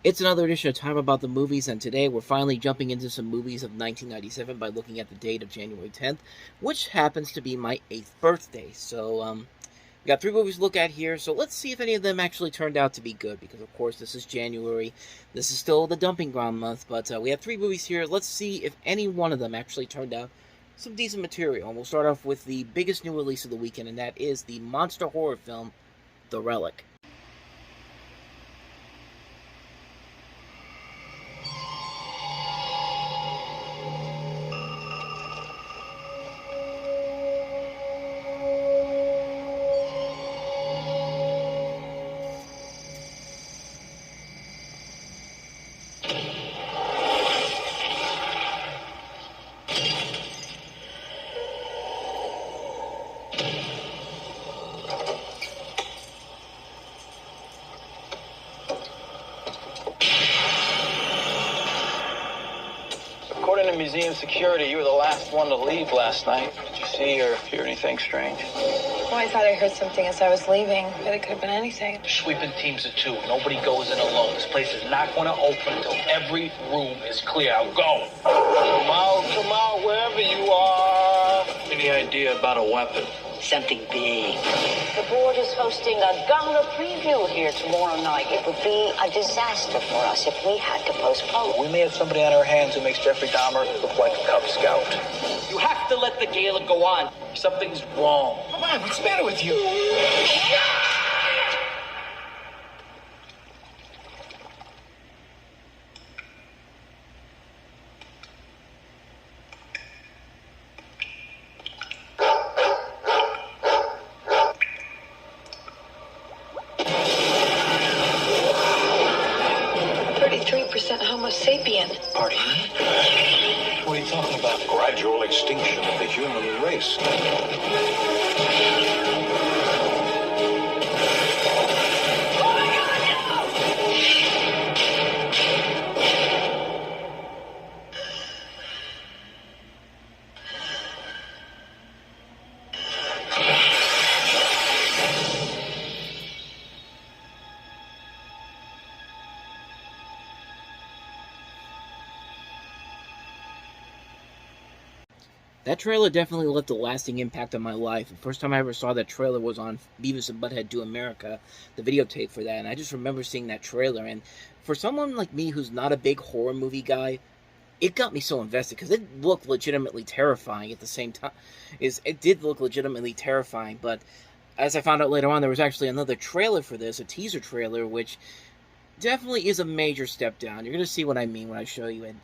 It's another edition of Time About the Movies, and today we're finally jumping into some movies of 1997 by looking at the date of January 10th, which happens to be my 8th birthday. We got three movies to look at here, so let's see if any of them actually turned out to be good, because of course this is January. This is still the dumping ground month, but we have three movies here. Let's see if any one of them actually turned out some decent material. And we'll start off with the biggest new release of the weekend, and that is the monster horror film, The Relic. According to museum security, you were the last one to leave last night. Did you see or hear anything strange? Well, I thought I heard something as I was leaving, but it could have been anything. Sweeping teams of two. Nobody goes in alone. This place is not going to open until every room is clear. I'll go. Come out, wherever you are. Any idea about a weapon? Something big. The board is hosting a gala preview here tomorrow night. It would be a disaster for us if we had to postpone. We may have somebody on our hands who makes Jeffrey Dahmer look like a Cub Scout. You have to let the gala go on. Something's wrong. Come on, what's the matter with you? Homo sapien. Pardon? What are you talking about? Gradual extinction of the human race. That trailer definitely left a lasting impact on my life. The first time I ever saw that trailer was on Beavis and Butthead Do America, the videotape for that, and I just remember seeing that trailer, and for someone like me who's not a big horror movie guy, it got me so invested, because it looked legitimately terrifying at the same time. It did look legitimately terrifying, but as I found out later on, there was actually another trailer for this, a teaser trailer, which definitely is a major step down. You're going to see what I mean when I show you it.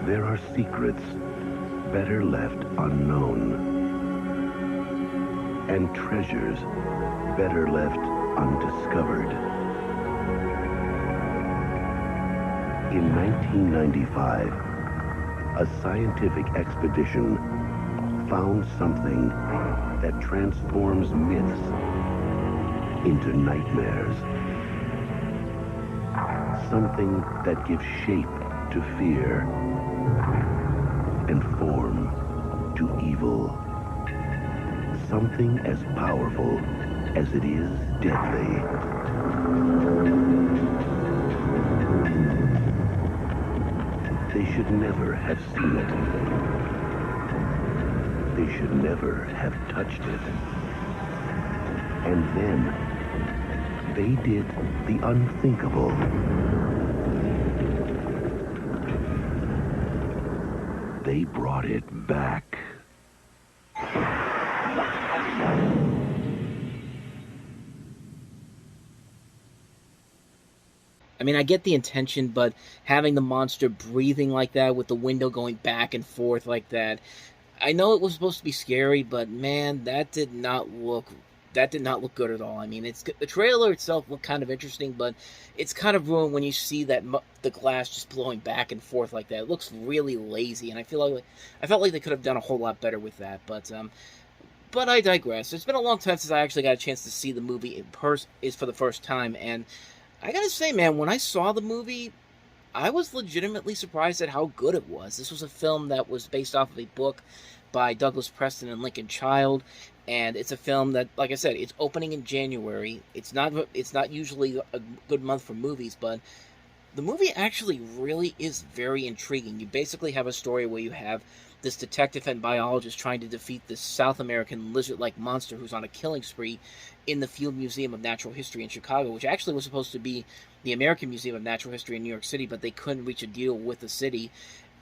There are secrets better left unknown, and treasures better left undiscovered. In 1995, a scientific expedition found something that transforms myths into nightmares. Something that gives shape to fear and form to evil. Something as powerful as it is deadly. They should never have seen it. They should never have touched it. And then they did the unthinkable. They brought it back. I mean, I get the intention, but having the monster breathing like that with the window going back and forth like that, I know it was supposed to be scary, but man, that did not look good at all. I mean, the trailer itself looked kind of interesting, but it's kind of ruined when you see that the glass just blowing back and forth like that. It looks really lazy, and I felt like they could have done a whole lot better with that. But I digress. It's been a long time since I actually got a chance to see the movie in person, for the first time, and I gotta say, man, when I saw the movie, I was legitimately surprised at how good it was. This was a film that was based off of a book by Douglas Preston and Lincoln Child, and it's a film that, like I said, it's opening in January. It's not usually a good month for movies, but the movie actually really is very intriguing. You basically have a story where you have this detective and biologist trying to defeat this South American lizard-like monster who's on a killing spree in the Field Museum of Natural History in Chicago, which actually was supposed to be the American Museum of Natural History in New York City, but they couldn't reach a deal with the city,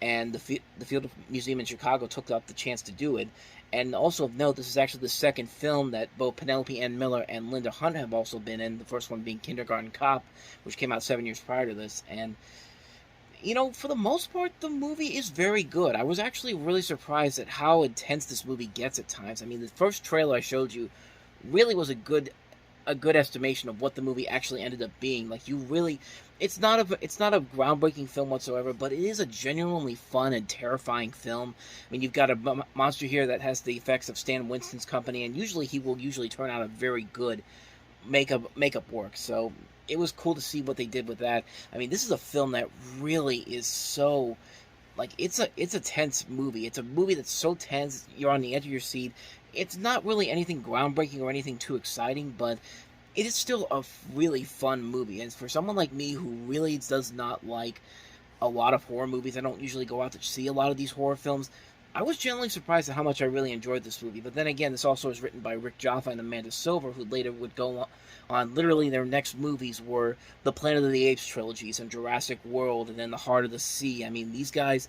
and the Field Museum in Chicago took up the chance to do it. And also of note, this is actually the second film that both Penelope Ann Miller and Linda Hunt have also been in, the first one being Kindergarten Cop, which came out 7 years prior to this. And, you know, for the most part, the movie is very good. I was actually really surprised at how intense this movie gets at times. I mean, the first trailer I showed you really was a good estimation of what the movie actually ended up being. Like, you really, it's not a groundbreaking film whatsoever, but it is a genuinely fun and terrifying film. I mean, you've got a monster here that has the effects of Stan Winston's company, and usually he will turn out a very good makeup work. So it was cool to see what they did with that. I mean, this is a film that really is so, like, it's a tense movie. It's a movie that's so tense, you're on the edge of your seat. It's not really anything groundbreaking or anything too exciting, but it is still a really fun movie. And for someone like me who really does not like a lot of horror movies, I don't usually go out to see a lot of these horror films, I was generally surprised at how much I really enjoyed this movie. But then again, this also was written by Rick Jaffa and Amanda Silver, who later would go on, literally their next movies were the Planet of the Apes trilogies and Jurassic World and then The Heart of the Sea. I mean, these guys,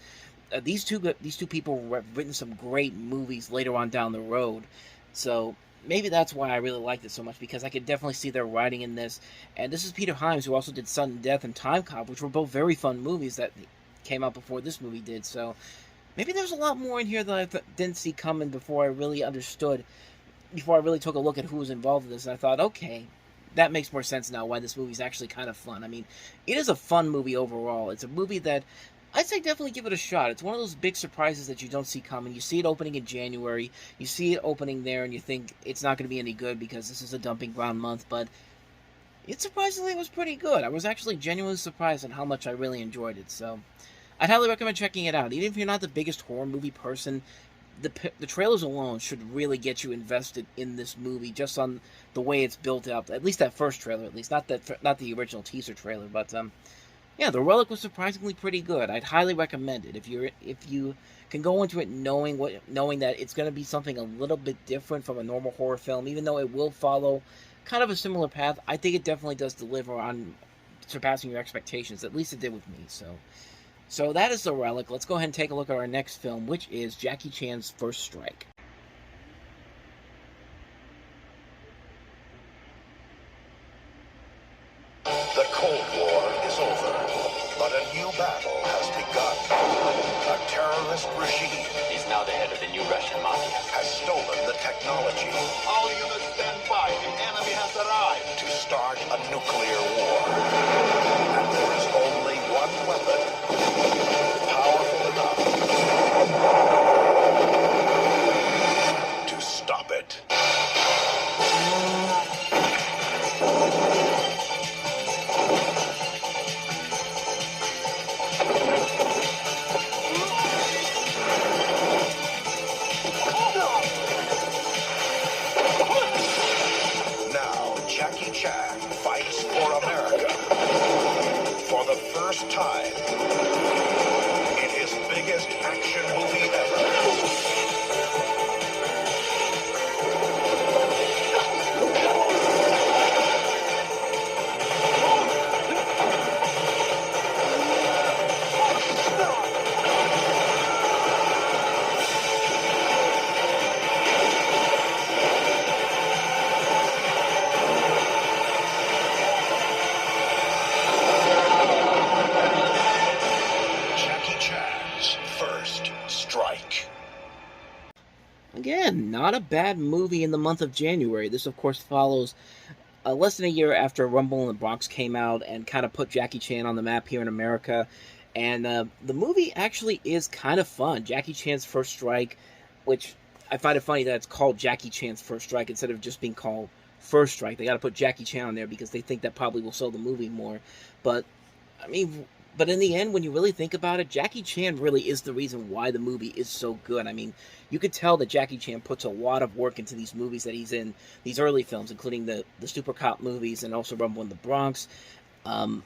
these two people have written some great movies later on down the road. So maybe that's why I really liked it so much, because I could definitely see their writing in this. And this is Peter Hyams, who also did Sudden Death and Time Cop, which were both very fun movies that came out before this movie did. So maybe there's a lot more in here that I didn't see coming before I really understood, before I really took a look at who was involved in this. And I thought, okay, that makes more sense now why this movie's actually kind of fun. I mean, it is a fun movie overall. It's a movie that I'd say definitely give it a shot. It's one of those big surprises that you don't see coming. You see it opening in January, you see it opening there, and you think it's not going to be any good because this is a dumping ground month, but it surprisingly was pretty good. I was actually genuinely surprised at how much I really enjoyed it, so I'd highly recommend checking it out. Even if you're not the biggest horror movie person, the trailers alone should really get you invested in this movie, just on the way it's built up. At least that first trailer, at least. Not the original teaser trailer, but yeah, The Relic was surprisingly pretty good. I'd highly recommend it. If you can go into it knowing that it's going to be something a little bit different from a normal horror film, even though it will follow kind of a similar path, I think it definitely does deliver on surpassing your expectations. At least it did with me. So that is The Relic. Let's go ahead and take a look at our next film, which is Jackie Chan's First Strike. The Cold War is over, but a new battle has begun. A terrorist regime He's now the head of the new Russian mafia. has stolen the technology All units stand by. The enemy has arrived. to start a nuclear war. And there is only one weapon powerful enough to stop it. Now, Jackie Chan fights for America. For the first time in his biggest action movie ever. Jackie Chan's First Strike. Again, not a bad movie in the month of January. This, of course, follows less than a year after Rumble in the Bronx came out and kind of put Jackie Chan on the map here in America. And the movie actually is kind of fun. Jackie Chan's First Strike, which I find it funny that it's called Jackie Chan's First Strike instead of just being called First Strike. They got to put Jackie Chan on there because they think that probably will sell the movie more. But, I mean, But in the end, when you really think about it, Jackie Chan really is the reason why the movie is so good. I mean, you could tell that Jackie Chan puts a lot of work into these movies that he's in, these early films, including the Super Cop movies and also Rumble in the Bronx. I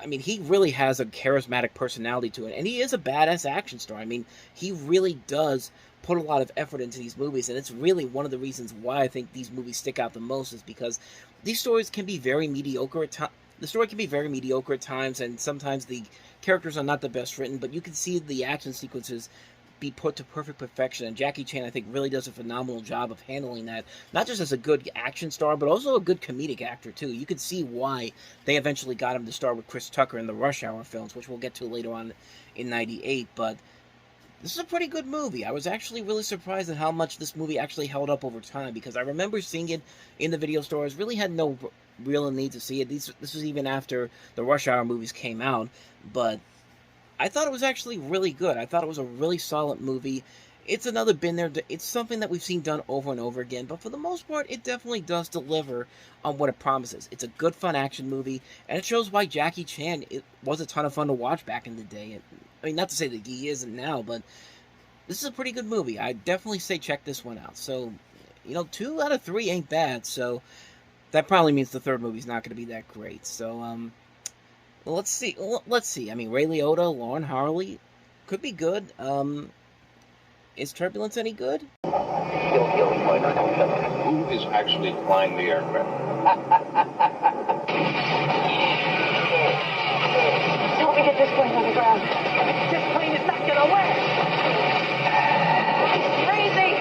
mean, he really has a charismatic personality to it, and he is a badass action star. I mean, he really does put a lot of effort into these movies, and it's really one of the reasons why I think these movies stick out the most, is because these stories can be very mediocre at times. The story can be very mediocre at times, and sometimes the characters are not the best written, but you can see the action sequences be put to perfect perfection, and Jackie Chan, I think, really does a phenomenal job of handling that, not just as a good action star, but also a good comedic actor, too. You can see why they eventually got him to star with Chris Tucker in the Rush Hour films, which we'll get to later on in '98, but this is a pretty good movie. I was actually really surprised at how much this movie actually held up over time, because I remember seeing it in the video stores, really had no real need to see it. This was even after the Rush Hour movies came out, but I thought it was actually really good. I thought it was a really solid movie. It's another been there. It's something that we've seen done over and over again, but for the most part, it definitely does deliver on what it promises. It's a good, fun action movie, and it shows why Jackie Chan was a ton of fun to watch back in the day. I mean, not to say that he isn't now, but this is a pretty good movie. I definitely say check this one out. So, 2 out of 3 ain't bad, so that probably means the third movie's not going to be that great. So, well, let's see. I mean, Ray Liotta, Lauren Harley, could be good. Is Turbulence any good? Who is actually flying the aircraft? Help me get this plane on the ground. This plane is not gonna land. Crazy!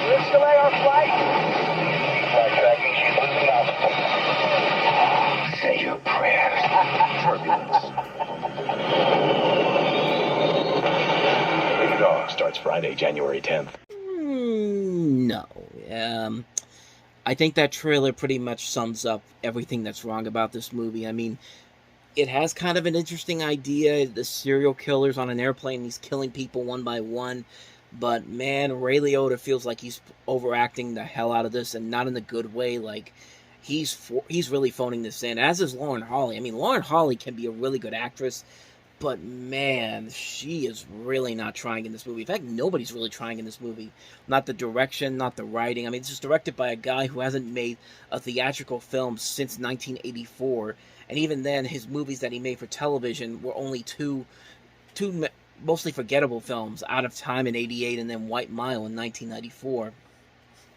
Let's delay our flight. Tracking, she's losing altitude. Say your prayers. Turbulence. Rated R starts Friday, January 10th. No. I think that trailer pretty much sums up everything that's wrong about this movie. I mean, it has kind of an interesting idea. The serial killer's on an airplane, he's killing people one by one. But, man, Ray Liotta feels like he's overacting the hell out of this, and not in a good way. Like, he's really phoning this in, as is Lauren Harley. I mean, Lauren Harley can be a really good actress, but, man, she is really not trying in this movie. In fact, nobody's really trying in this movie. Not the direction, not the writing. I mean, this is directed by a guy who hasn't made a theatrical film since 1984. And even then, his movies that he made for television were only two mostly forgettable films, Out of Time in '88 and then White Mile in 1994.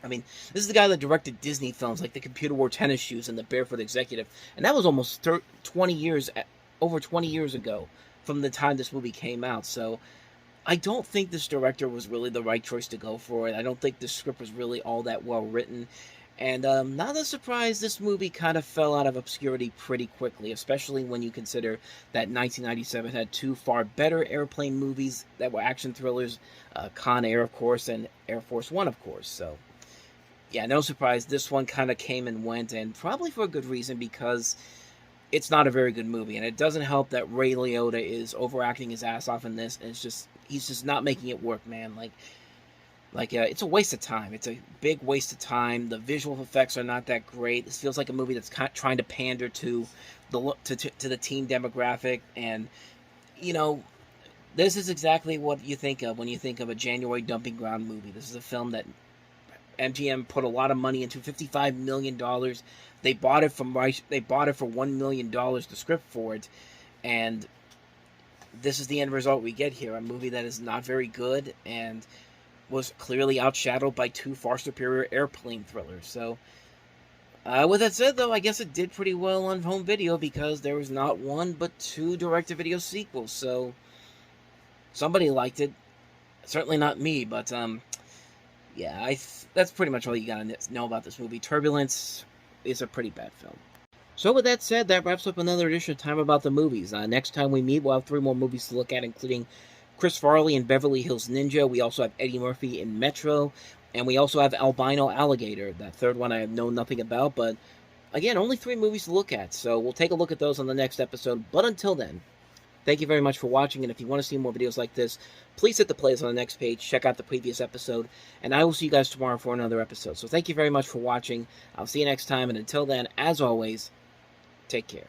I mean, this is the guy that directed Disney films like The Computer Wore Tennis Shoes and The Barefoot Executive. And that was almost 20 years ago from the time this movie came out. So I don't think this director was really the right choice to go for it. I don't think the script was really all that well written. And not a surprise, this movie kind of fell out of obscurity pretty quickly, especially when you consider that 1997 had 2 far better airplane movies that were action thrillers, Con Air, of course, and Air Force One, of course. So, yeah, no surprise, this one kind of came and went, and probably for a good reason, because it's not a very good movie, and it doesn't help that Ray Liotta is overacting his ass off in this, and he's just not making it work, man. Like, it's a waste of time. It's a big waste of time. The visual effects are not that great. This feels like a movie that's trying to pander to the teen demographic, and, this is exactly what you think of when you think of a January dumping ground movie. This is a film that MGM put a lot of money into, $55 million. They bought it from Rysher. They bought it for $1 million, the script for it, and this is the end result we get here. A movie that is not very good and was clearly outshadowed by 2 far superior airplane thrillers. So, with that said, though, I guess it did pretty well on home video, because there was not 1 but 2 direct-to-video sequels. So, somebody liked it. Certainly not me, but yeah, that's pretty much all you gotta know about this movie. Turbulence is a pretty bad film. So with that said, that wraps up another edition of Time About the Movies. Next time we meet, we'll have 3 more movies to look at, including Chris Farley in Beverly Hills Ninja. We also have Eddie Murphy in Metro. And we also have Albino Alligator. That third one I know nothing about, but again, only 3 movies to look at. So we'll take a look at those on the next episode. But until then, thank you very much for watching, and if you want to see more videos like this, please hit the plays on the next page, check out the previous episode, and I will see you guys tomorrow for another episode. So thank you very much for watching. I'll see you next time, and until then, as always, take care.